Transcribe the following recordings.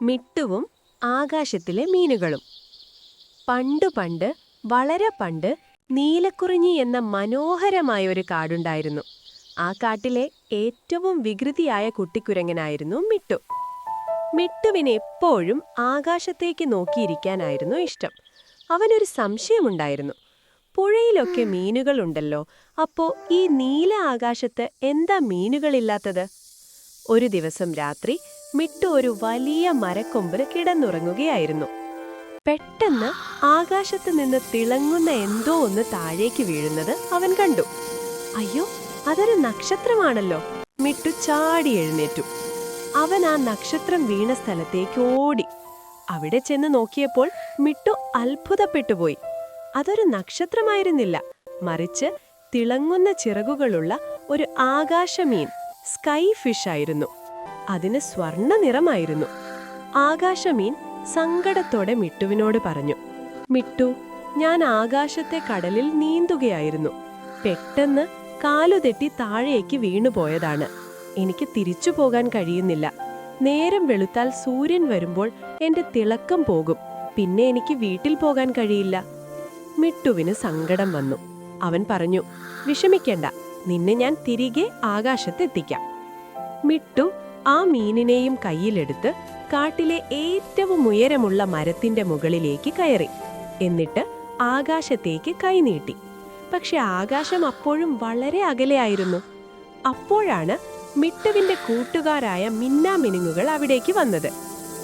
മിട്ടുവും ആകാശത്തിലെ മീനുകളും. പണ്ടു പണ്ട്, വളരെ പണ്ട്, നീലക്കുറിഞ്ഞി എന്ന മനോഹരമായൊരു കാടുണ്ടായിരുന്നു. ആ കാട്ടിലെ ഏറ്റവും വികൃതിയായ കുട്ടിക്കുരങ്ങനായിരുന്നു മിട്ടു. മിട്ടുവിന് എപ്പോഴും ആകാശത്തേക്ക് നോക്കിയിരിക്കാനായിരുന്നു ഇഷ്ടം. അവനൊരു സംശയമുണ്ടായിരുന്നു. പുഴയിലൊക്കെ മീനുകളുണ്ടല്ലോ, അപ്പോ ഈ നീല ആകാശത്ത് എന്താ മീനുകളില്ലാത്തത്? ഒരു ദിവസം രാത്രി മിട്ടു ഒരു വലിയ മരക്കൊമ്പിൽ കിടന്നുറങ്ങുകയായിരുന്നു. പെട്ടെന്ന് ആകാശത്ത് നിന്ന് തിളങ്ങുന്ന എന്തോ ഒന്ന് താഴേക്ക് വീഴുന്നത് അവൻ കണ്ടു. അയ്യോ, അതൊരു നക്ഷത്രമാണല്ലോ! മിട്ടു ചാടി എഴുന്നേറ്റു. അവൻ ആ നക്ഷത്രം വീണ സ്ഥലത്തേക്ക് ഓടി. അവിടെ ചെന്ന് നോക്കിയപ്പോൾ മിട്ടു അത്ഭുതപ്പെട്ടുപോയി. അതൊരു നക്ഷത്രമായിരുന്നില്ല, മറിച്ച് തിളങ്ങുന്ന ചിറകുകളുള്ള ഒരു ആകാശമീൻ, സ്കൈ ഫിഷ് ആയിരുന്നു. അതിന് സ്വർണ്ണ നിറമായിരുന്നു. ആകാശമീൻ സങ്കടത്തോടെ മിട്ടുവിനോട് പറഞ്ഞു, മിട്ടു, ഞാൻ ആകാശത്തെ കടലിൽ നീന്തുകയായിരുന്നു. പെട്ടെന്ന് കാലുതെറ്റി താഴേക്ക് വീണുപോയതാണ്. എനിക്ക് തിരിച്ചു പോകാൻ കഴിയുന്നില്ല. നേരം വെളുത്താൽ സൂര്യൻ വരുമ്പോൾ എന്റെ തിളക്കം പോകും. പിന്നെ എനിക്ക് വീട്ടിൽ പോകാൻ കഴിയില്ല. മിട്ടുവിന് സങ്കടം വന്നു. അവൻ പറഞ്ഞു, വിഷമിക്കേണ്ട, നിന്നെ ഞാൻ തിരികെ ആകാശത്തെത്തിക്കാം. മിട്ടു ആ മീനിനെയും കയ്യിലെടുത്ത് കാട്ടിലെ ഏറ്റവും ഉയരമുള്ള മരത്തിന്റെ മുകളിലേക്ക് കയറി. എന്നിട്ട് ആകാശത്തേക്ക് കൈനീട്ടി. പക്ഷെ ആകാശം അപ്പോഴും വളരെ അകലെയായിരുന്നു. അപ്പോഴാണ് മിട്ടുവിന്റെ കൂട്ടുകാരായ മിന്നാമിനുങ്ങുകൾ അവിടേക്ക് വന്നത്.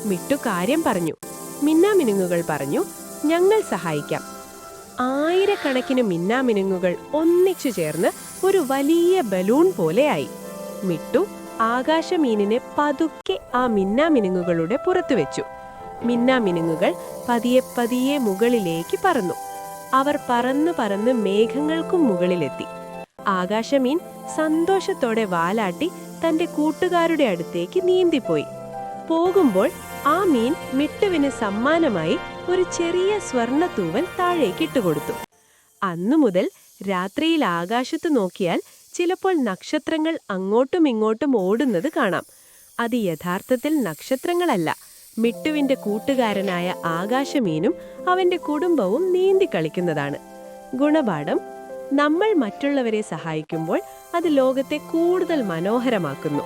മിട്ടു കാര്യം പറഞ്ഞു. മിന്നാമിനുങ്ങുകൾ പറഞ്ഞു, ഞങ്ങൾ സഹായിക്കാം. ആയിരക്കണക്കിന് മിന്നാമിനുങ്ങുകൾ ഒന്നിച്ചു ചേർന്ന് ഒരു വലിയ ബലൂൺ പോലെയായി. മിട്ടു ആകാശമീനിനെ പതുക്കെ ആ മിന്നാമിനുങ്ങുകളുടെ പുറത്തു വെച്ചു. മിന്നാമിനുങ്ങുകൾ പതിയെ പതിയെ മുകളിലേക്ക് പറന്നു. അവർ പറന്ന് പറന്ന് മേഘങ്ങൾക്കും മുകളിലെത്തി. ആകാശമീൻ സന്തോഷത്തോടെ വാലാട്ടി തന്റെ കൂട്ടുകാരുടെ അടുത്തേക്ക് നീന്തിപ്പോയി. പോകുമ്പോൾ ആ മീൻ മിട്ടുവിന് സമ്മാനമായി ഒരു ചെറിയ സ്വർണ്ണത്തൂവൽ താഴേക്കിട്ടുകൊടുത്തു. അന്നു മുതൽ രാത്രിയിൽ ആകാശത്ത് നോക്കിയാൽ ചിലപ്പോൾ നക്ഷത്രങ്ങൾ അങ്ങോട്ടും ഇങ്ങോട്ടും ഓടുന്നത് കാണാം. അത് യഥാർത്ഥത്തിൽ നക്ഷത്രങ്ങളല്ല, മിട്ടുവിന്റെ കൂട്ടുകാരനായ ആകാശമീനും അവന്റെ കുടുംബവും നീന്തി കളിക്കുന്നതാണ്. ഗുണപാഠം: നമ്മൾ മറ്റുള്ളവരെ സഹായിക്കുമ്പോൾ അത് ലോകത്തെ കൂടുതൽ മനോഹരമാക്കുന്നു.